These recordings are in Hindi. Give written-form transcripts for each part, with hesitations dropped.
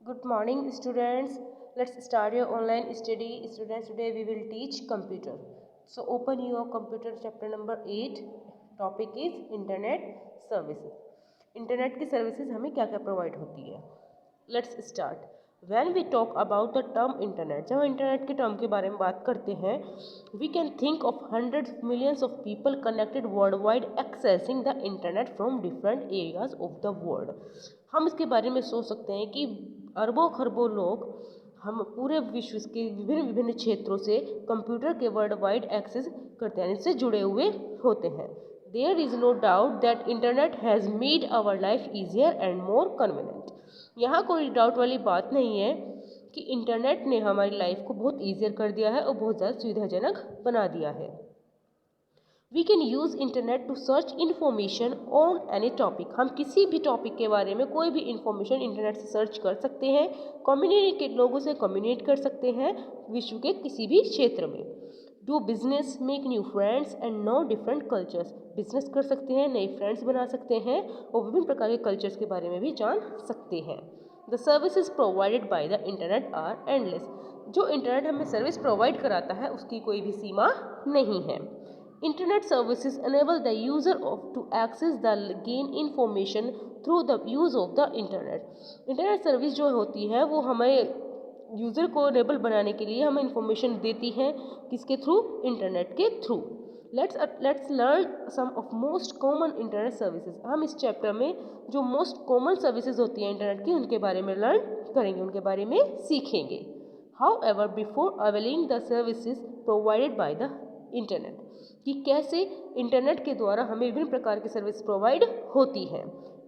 Good morning, students. Let's start your online study. Students, today we will teach computer. So, open your computer chapter number 8. Topic is internet services. Internet की सर्विसेज हमें क्या क्या प्रोवाइड होती है. Let's start. When we talk about the term internet, जब हम इंटरनेट के टर्म के बारे में बात करते हैं, we can think of hundreds millions of people connected worldwide accessing the internet from different areas of the world. हम इसके बारे में सोच सकते हैं कि अरबों खरबों लोग हम पूरे विश्व के विभिन्न विभिन्न क्षेत्रों से कंप्यूटर के वर्ल्ड वाइड एक्सेस करते हैं, इससे जुड़े हुए होते हैं. There is no doubt that internet has made our life easier and more convenient. यहाँ कोई डाउट वाली बात नहीं है कि इंटरनेट ने हमारी लाइफ को बहुत ईजियर कर दिया है और बहुत ज़्यादा सुविधाजनक बना दिया है. We can use internet to search information on any topic. हम किसी भी टॉपिक के बारे में कोई भी इंफॉर्मेशन इंटरनेट से सर्च कर सकते हैं, कम्युनिकेट लोगों से कम्युनिकेट कर सकते हैं विश्व के किसी भी क्षेत्र में. Do business, make new friends and know different cultures. Business कर सकते हैं, नए फ्रेंड्स बना सकते हैं और विभिन्न प्रकार के कल्चर्स के बारे में भी जान सकते हैं. The services provided by the internet are endless. जो इंटरनेट हमें सर्विस प्रोवाइड कराता है उसकी कोई भी सीमा नहीं है. Internet services enable the user to access the gain information through the use of the internet. Internet service जो होती है वो हमारे यूज़र को एनेबल बनाने के लिए हमें इंफॉर्मेशन देती है. किसके थ्रू? इंटरनेट के through. Let's learn some of most common internet services. हम इस चैप्टर में जो मोस्ट कॉमन सर्विसेज होती हैं इंटरनेट की उनके बारे में लर्न करेंगे, उनके बारे में सीखेंगे. However, before availing the services provided by the internet, कि कैसे इंटरनेट के द्वारा हमें विभिन्न प्रकार की सर्विस प्रोवाइड होती है.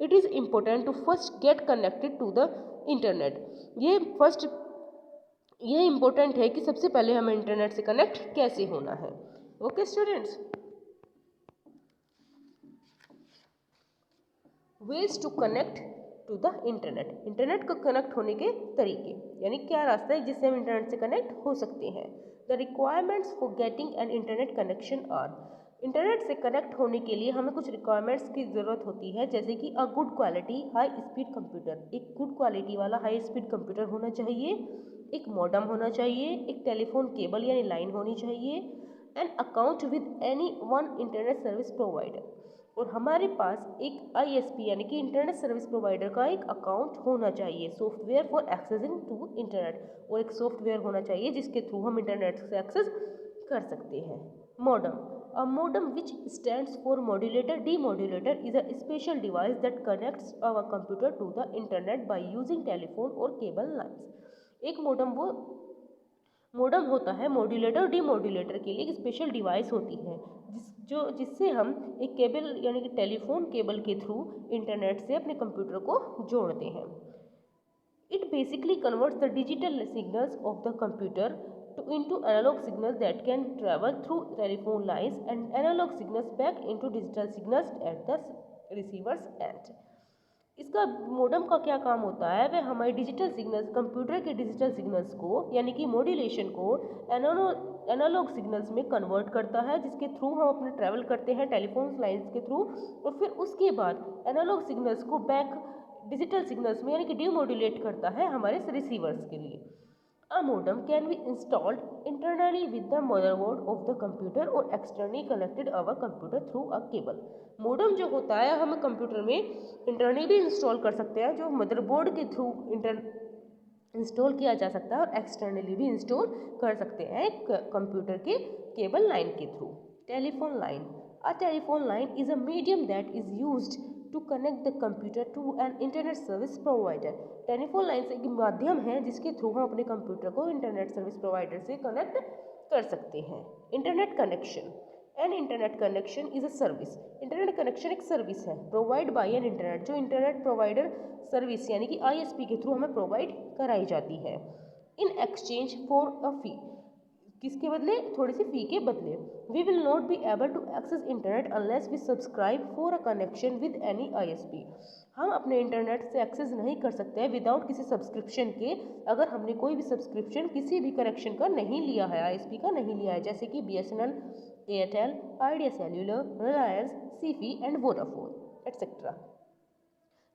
It is important to first get connected to the internet. ये इम्पोर्टेंट है कि सबसे पहले हमें इंटरनेट से कनेक्ट कैसे होना है. Okay students, ways to connect to the internet. Internet को कनेक्ट होने के तरीके, यानी क्या रास्ता है जिससे हम इंटरनेट से कनेक्ट हो सकते हैं. The requirements for getting an internet connection are. Internet से कनेक्ट होने के लिए हमें कुछ रिक्वायरमेंट्स की ज़रूरत होती है, जैसे कि a good quality high speed computer. एक गुड क्वालिटी वाला हाई स्पीड कंप्यूटर होना चाहिए, एक मॉडेम होना चाहिए, एक टेलीफोन केबल यानी लाइन होनी चाहिए, an account with any one internet service provider. और हमारे पास एक ISP यानी कि इंटरनेट सर्विस प्रोवाइडर का एक अकाउंट होना चाहिए, software for accessing to internet. और एक सॉफ्टवेयर होना चाहिए जिसके थ्रू हम इंटरनेट से एक्सेस कर सकते हैं. Modem. A modem, which stands for modulator demodulator, is a special device that connects our computer to the internet by using telephone or cable lines. एक मोडम होता है मॉड्यूलेटर और डीमॉड्यूलेटर के लिए एक स्पेशल डिवाइस होती है जिससे हम एक केबल यानी कि टेलीफोन केबल के थ्रू इंटरनेट से अपने कंप्यूटर को जोड़ते हैं. It basically converts the digital signals of the computer into analog signals that can travel through telephone lines and analog signals back into digital signals at the receiver's end. इसका मोडम का क्या काम होता है? वह हमारे डिजिटल सिग्नल्स, कंप्यूटर के डिजिटल सिग्नल्स को यानी कि मॉड्यूलेशन को एनालॉग सिग्नल्स में कन्वर्ट करता है, जिसके थ्रू हम अपने ट्रैवल करते हैं टेलीफोन लाइंस के थ्रू, और फिर उसके बाद एनालॉग सिग्नल्स को बैक डिजिटल सिग्नल्स में यानी कि डीमॉड्यूलेट करता है हमारे रिसीवर्स के लिए. A modem can be installed internally with the motherboard of the computer or externally connected our computer through a cable. Modem जो होता है हम कंप्यूटर में इंटरनली भी इंस्टॉल कर सकते हैं, जो मदरबोर्ड के थ्रू इंस्टॉल किया जा सकता है, और एक्सटर्नली भी इंस्टॉल कर सकते हैं कंप्यूटर के केबल लाइन के through. Telephone line. A telephone line is a medium that is used to connect the computer to an internet service provider. Telephone line एक माध्यम है जिसके थ्रू हम अपने कंप्यूटर को इंटरनेट सर्विस प्रोवाइडर से कनेक्ट कर सकते हैं. Internet connection. N internet connection is a service. Internet connection एक सर्विस है प्रोवाइड बाय एन इंटरनेट, जो इंटरनेट प्रोवाइडर सर्विस यानी कि ISP के थ्रू हमें प्रोवाइड कराई जाती है. In exchange for a fee. किसके बदले? थोड़ी सी फी के बदले. We will not be able to access internet unless we subscribe for a connection with any ISP. हम अपने इंटरनेट से एक्सेस नहीं कर सकते हैं विदाउट किसी सब्सक्रिप्शन के, अगर हमने कोई भी सब्सक्रिप्शन किसी भी कनेक्शन का नहीं लिया है, ISP का नहीं लिया है, जैसे कि BSNL, Airtel, Idea Cellular, Reliance, Sify and Vodafone etcetera.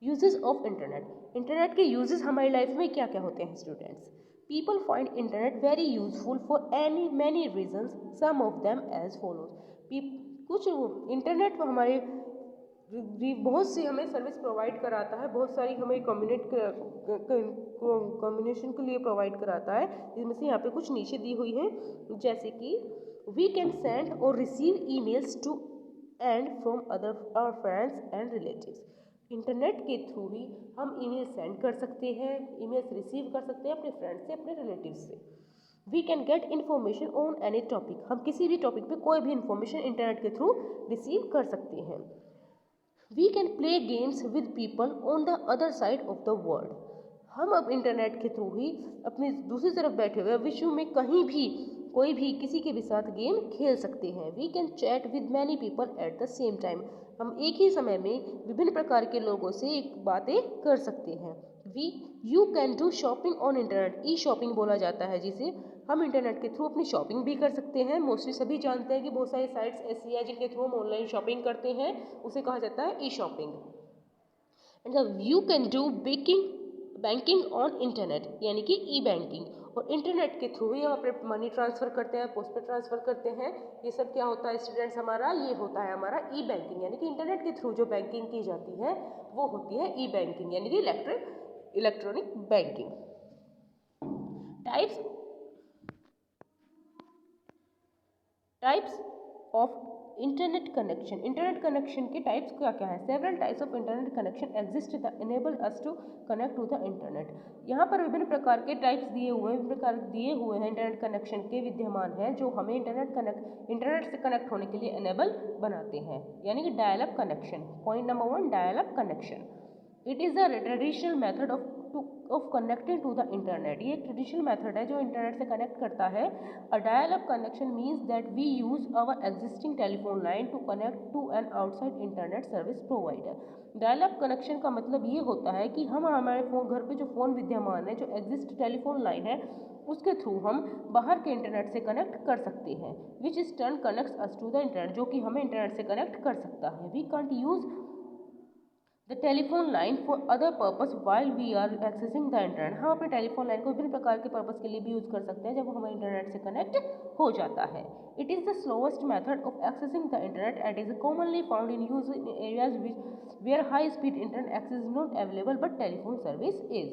Uses of internet. Internet के यूजेस हमारी लाइफ में क्या क्या होते हैं students? People find internet very useful for any many reasons, some of them as follows. कुछ इंटरनेट हमारे बहुत सी हमें सर्विस प्रोवाइड कराता है, बहुत सारी हमें कम्युनिकेशन के लिए प्रोवाइड कराता है, जिसमें से यहाँ पे कुछ नीचे दी हुई है, जैसे कि वी कैन सेंड और receive emails to and from other our friends and relatives. Internet के थ्रू ही हम ईमेल सेंड कर सकते हैं, ईमेल्स रिसीव कर सकते हैं अपने फ्रेंड्स से, अपने रिलेटिव्स से। We can get information on any topic, हम किसी भी टॉपिक पे कोई भी इन्फॉर्मेशन इंटरनेट के थ्रू रिसीव कर सकते हैं। We can play games with people on the other side of the world, हम अब इंटरनेट के थ्रू ही अपनी दूसरी तरफ बैठे हुए विश्व में कहीं भी कोई भी किसी के भी साथ गेम खेल सकते हैं। We can chat with many people at the same time, हम एक ही समय में विभिन्न प्रकार के लोगों से बातें कर सकते हैं। You can do shopping on internet, E shopping बोला जाता है जिसे, हम इंटरनेट के थ्रू अपनी शॉपिंग भी कर सकते हैं। मोस्टली सभी जानते हैं कि बहुत सारी साइट्स ऐसी हैं जिनके थ्रू हम ऑनलाइन शॉपिंग करते हैं, उसे कहा जाता है e shopping. And you can do banking on internet, यानी कि ई बैंकिंग, और इंटरनेट के थ्रू ही हम अपने मनी ट्रांसफ़र करते हैं, पोस्ट पे ट्रांसफ़र करते हैं। ये सब क्या होता है स्टूडेंट्स हमारा, ये होता है हमारा ई बैंकिंग, यानी कि इंटरनेट के थ्रू जो बैंकिंग की जाती है वो होती है ई बैंकिंग, यानी कि electronic banking. Types of internet connection, internet connection के टाइप्स क्या क्या है? Several types of internet connection exist that enable us to connect to the internet. यहाँ पर विभिन्न प्रकार के टाइप्स दिए हुए हैं, विभिन्न प्रकार दिए हुए हैं इंटरनेट कनेक्शन के विद्यमान हैं जो हमें इंटरनेट से कनेक्ट होने के लिए इनेबल बनाते हैं, यानी कि dial up connection. Point number 1, dial up connection. It is a traditional method of connecting to the internet, ये एक ट्रेडिशनल मेथड है जो इंटरनेट से कनेक्ट करता है। A dial up connection means that we use our existing telephone line to connect to an outside internet service provider. Dial up connection का मतलब ये होता है कि हम हमारे घर पे जो फ़ोन विद्यमान है, जो एग्जिस्ट टेलीफोन लाइन है, उसके थ्रू हम बाहर के इंटरनेट से कनेक्ट कर सकते हैं, which is turn connects us to the internet, जो कि हमें इंटरनेट से कनेक्ट कर सकता है। We can't use the telephone line for other purpose while we are accessing the internet, हम अपने टेलीफोन लाइन को विभिन्न प्रकार के पर्पज़ के लिए भी यूज़ कर सकते हैं जब वो हमारे इंटरनेट से कनेक्ट हो जाता है। It is the slowest method of accessing the internet and is commonly found in use in areas where high speed internet access is not available but telephone service is.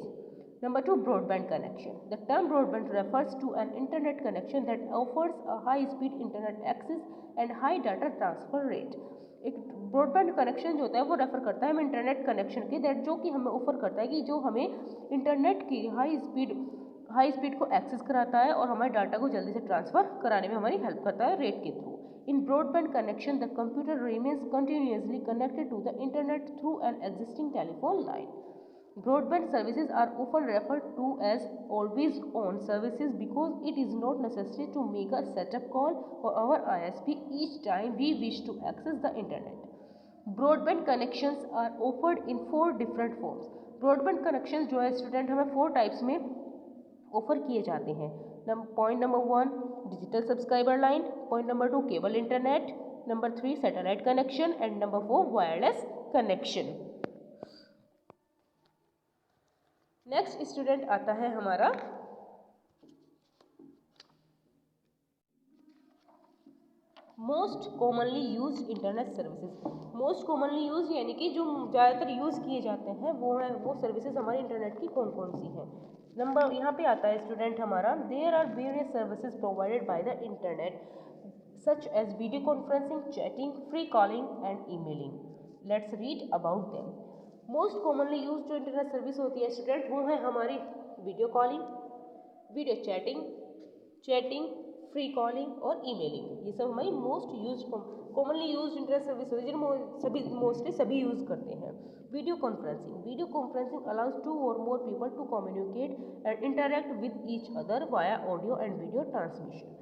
Number 2, broadband connection. The term broadband refers to an internet connection that offers a high-speed internet access and high data transfer rate. एक ब्रॉडबैंड कनेक्शन जो होता है वो रेफर करता है हम इंटरनेट कनेक्शन के, दैट जो कि हमें ऑफर करता है कि जो हमें इंटरनेट की हाई स्पीड को एक्सेस कराता है और हमारे डाटा को जल्दी से ट्रांसफ़र कराने में हमारी हेल्प करता है रेट के through. In broadband connection, the computer remains continuously connected to the internet through an existing telephone line. Broadband services are often referred to as always-on services because it is not necessary to make a setup call for our ISP each time we wish to access the internet. Broadband connections are offered in 4 different forms. Broadband connections जो है स्टूडेंट हमें 4 टाइप्स में ऑफर किए जाते हैं। Point number 1, digital subscriber line, point number 2, cable internet, number 3, satellite connection and number 4, wireless connection. Next student आता है हमारा most commonly use internet services. Most commonly use यानी कि जो ज़्यादातर यूज़ किए जाते हैं वो सर्विसेज हमारे इंटरनेट की कौन कौन सी हैं। नंबर यहाँ पे आता है स्टूडेंट हमारा, there are various services provided by the internet such as video conferencing, chatting, free calling and emailing. Let's read about them. Most commonly use जो इंटरनेट सर्विस होती है स्टूडेंट वो है हमारी video calling, video chatting, free calling और ईमेलिंग। ये सब हमारी most use commonly use internet service होती है जिन्हें मोस्टली सभी यूज़ करते हैं। Video conferencing allows 2 or more people to communicate and interact with each other via audio and video transmission.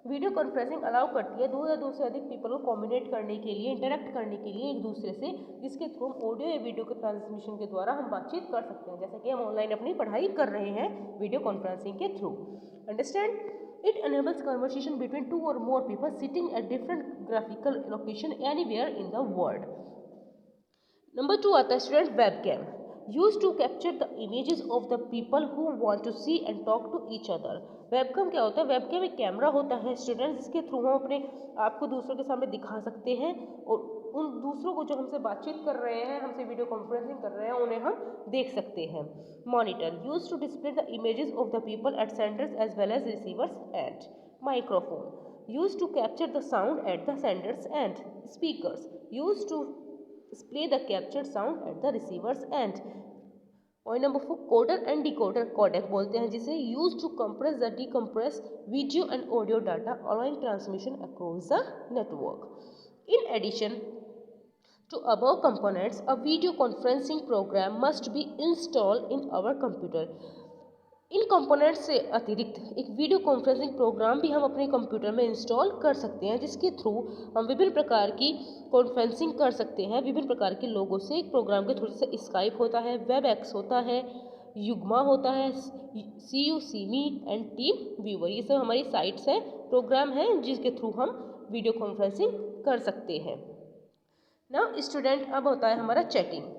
Video conferencing allow करती है 2 या 2 से अधिक पीपल को कम्युनिकेट करने के लिए, इंटरेक्ट करने के लिए एक दूसरे से, जिसके थ्रू हम ऑडियो या वीडियो के ट्रांसमिशन के द्वारा हम बातचीत कर सकते हैं, जैसे कि हम ऑनलाइन अपनी पढ़ाई कर रहे हैं वीडियो कॉन्फ्रेंसिंग के through. Understand? It enables conversation between 2 or more people sitting at different graphical location anywhere in the world. Number 2 आता है student webcam, use to capture the images of the people who want to see and talk to each other. Webcam क्या होता है? वेबकैम एक कैमरा होता है स्टूडेंट, जिसके थ्रू हम अपने आप को दूसरों के सामने दिखा सकते हैं और उन दूसरों को जो हमसे बातचीत कर रहे हैं, हमसे वीडियो कॉन्फ्रेंसिंग कर रहे हैं, उन्हें हम देख सकते हैं। Monitor, use to display the images of the people at senders as well as receivers and. Microphone, used to capture the sound at the sender's end. Speakers, used to display the captured sound at the receiver's end. Point number 4, coder and decoder, codec बोलते हैं जिसे, used to compress the decompress video and audio data allowing transmission across the network. In addition to above components, a video conferencing program must be installed in our computer. In component से अतिरिक्त एक वीडियो कॉन्फ्रेंसिंग प्रोग्राम भी हम अपने कंप्यूटर में इंस्टॉल कर सकते हैं, जिसके थ्रू हम विभिन्न प्रकार की कॉन्फ्रेंसिंग कर सकते हैं विभिन्न प्रकार के लोगों से। एक प्रोग्राम के थ्रू से स्काइप होता है, वेब एक्स होता है, युग्मा होता है, see you see me and team viewer, ये सब हमारी साइट्स हैं, प्रोग्राम हैं जिसके थ्रू हम वीडियो कॉन्फ्रेंसिंग कर सकते हैं। नाउ स्टूडेंट, अब होता है हमारा chatting.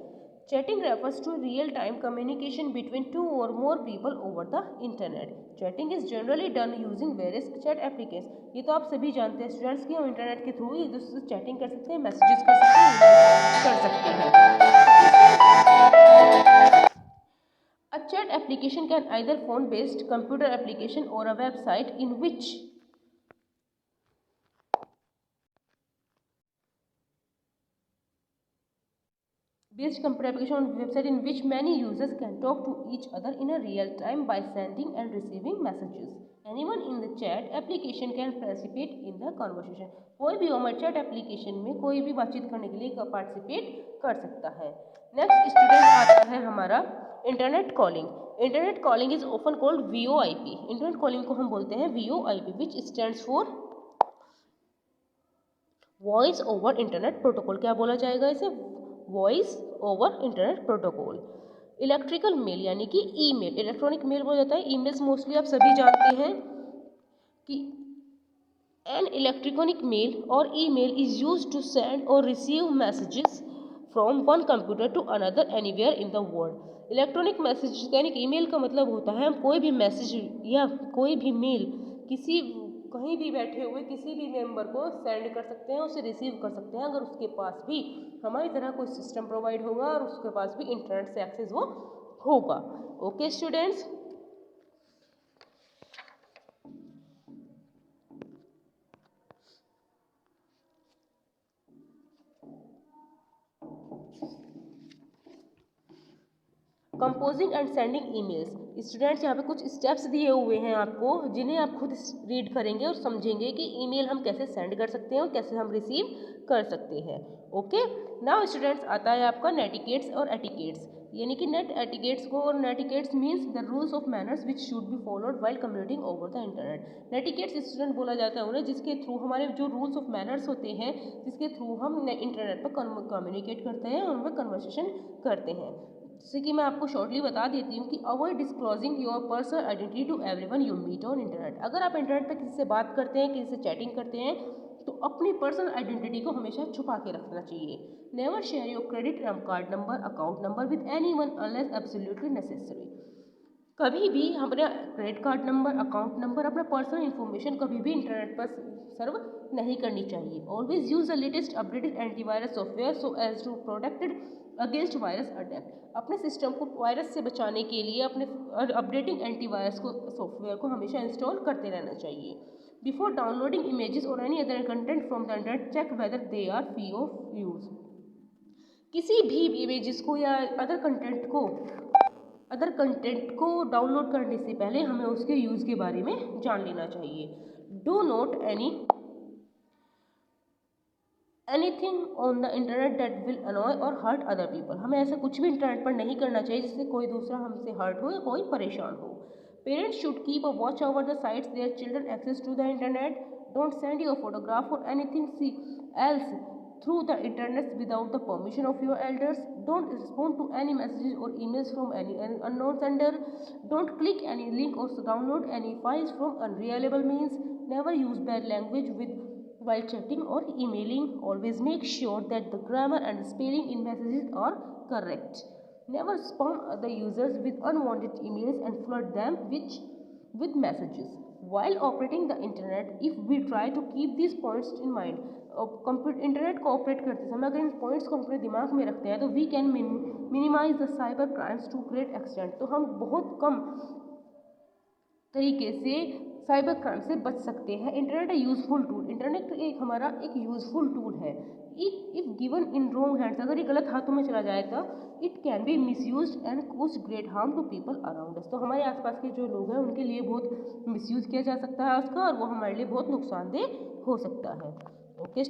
Chatting refers to real-time communication between two or more people over the internet. Chatting is generally done using various chat applications. ये तो आप सभी जानते हैं स्टूडेंट्स कि हम इंटरनेट के थ्रू एक दूसरे से चैटिंग कर सकते हैं, मैसेजेस कर सकते हैं, कर सकते हैं। A chat application can either phone-based computer application or a website in which based computer application on website in which many users can talk to each other in a real time by sending and receiving messages. Anyone in the chat application can participate in the conversation. कोई भी हमारे चैट एप्लीकेशन में कोई भी बातचीत करने के लिए पार्टिसिपेट कर सकता है। नेक्स्ट स्टूडेंट आता है हमारा internet calling. Internet calling is often called VoIP। Internet calling को हम बोलते हैं VoIP, which stands for voice over internet protocol. क्या बोला जाएगा इसे? Voice over internet protocol. Electrical mail यानी कि ईमेल, इलेक्ट्रॉनिक मेल बोला जाता है। ईमेल्स मोस्टली आप सभी जानते हैं कि an electronic mail or email is used to send और receive messages from one computer to another anywhere in the world. Electronic message यानी कि ईमेल का मतलब होता है हम कोई भी मैसेज या कोई भी मेल किसी कहीं भी बैठे हुए किसी भी मेंबर को सेंड कर सकते हैं, उसे रिसीव कर सकते हैं, अगर उसके पास भी हमारी तरह कोई सिस्टम प्रोवाइड होगा और उसके पास भी इंटरनेट से एक्सेस वो होगा। Okay students, composing and sending emails. Students यहाँ पे कुछ स्टेप्स दिए हुए हैं आपको, जिन्हें आप खुद रीड करेंगे और समझेंगे कि ईमेल हम कैसे सेंड कर सकते हैं और कैसे हम रिसीव कर सकते हैं। ओके, नाउ स्टूडेंट्स आता है आपका नेटिकेट्स और एटिकेट्स, यानी कि नेट एटिकेट्स को, और netiquettes means the rules of manners which should be followed while communicating over the internet. Netiquettes student बोला जाता है उन्हें जिसके थ्रू हमारे जो रूल्स ऑफ मैनर्स होते हैं, जिसके थ्रू हम इंटरनेट पर कम्युनिकेट करते हैं और उनमें कन्वर्सेशन करते हैं। जैसे कि मैं आपको शॉर्टली बता देती हूँ कि avoid disclosing your personal identity to everyone you meet on internet. अगर आप इंटरनेट पर किसी से बात करते हैं, किसी से चैटिंग करते हैं, तो अपनी पर्सनल आइडेंटिटी को हमेशा छुपा के रखना चाहिए। Never share your credit card number, account number with anyone unless absolutely necessary. कभी भी अपना credit card number, account number, अपना पर्सनल इन्फॉर्मेशन कभी भी इंटरनेट पर सर्व नहीं करनी चाहिए। Always use the latest updated antivirus software so as to protected against virus attack. अपने सिस्टम को वायरस से बचाने के लिए अपने अपडेटिंग एंटीवायरस को सॉफ्टवेयर को हमेशा इंस्टॉल करते रहना चाहिए। Before downloading images or any other content from the internet, check whether they are free of use. किसी भी इमेजेस को या अदर कंटेंट को डाउनलोड करने से पहले हमें उसके यूज़ के बारे में जान लेना चाहिए। Do not anything on the internet that will अनॉय और हर्ट अदर पीपल। हमें ऐसा कुछ भी इंटरनेट पर नहीं करना चाहिए जिससे कोई दूसरा हमसे हर्ट हो या कोई परेशान हो। Parents should keep a watch over the sites their children access to the internet. Don't send your photograph or anything else through the internet without the permission of your elders. Don't respond to any messages or emails from any unknown sender. Don't click any link or download any files from unreliable means. Never use bad language with while chatting or emailing, always make sure that the grammar and spelling in messages are correct. Never spam other users with unwanted emails and flood them with messages. While operating the internet, if we try to keep these points in mind, internet को ऑपरेट करते समय अगर इन पॉइंट्स को अपने दिमाग में रखते हैं तो we can minimize the cyber crimes to great extent. तो हम बहुत कम तरीके से साइबर क्राइम से बच सकते हैं। इंटरनेट है यूज़फुल टूल, इंटरनेट एक हमारा एक यूज़फुल टूल है। If given in wrong hands, अगर ये गलत हाथों में चला जाए तो it can be misuse and cause great harm to people around us. तो हमारे आसपास के जो लोग हैं उनके लिए बहुत मिसयूज़ किया जा सकता है उसका, और वो हमारे लिए बहुत नुकसानदेह हो सकता है। ओके।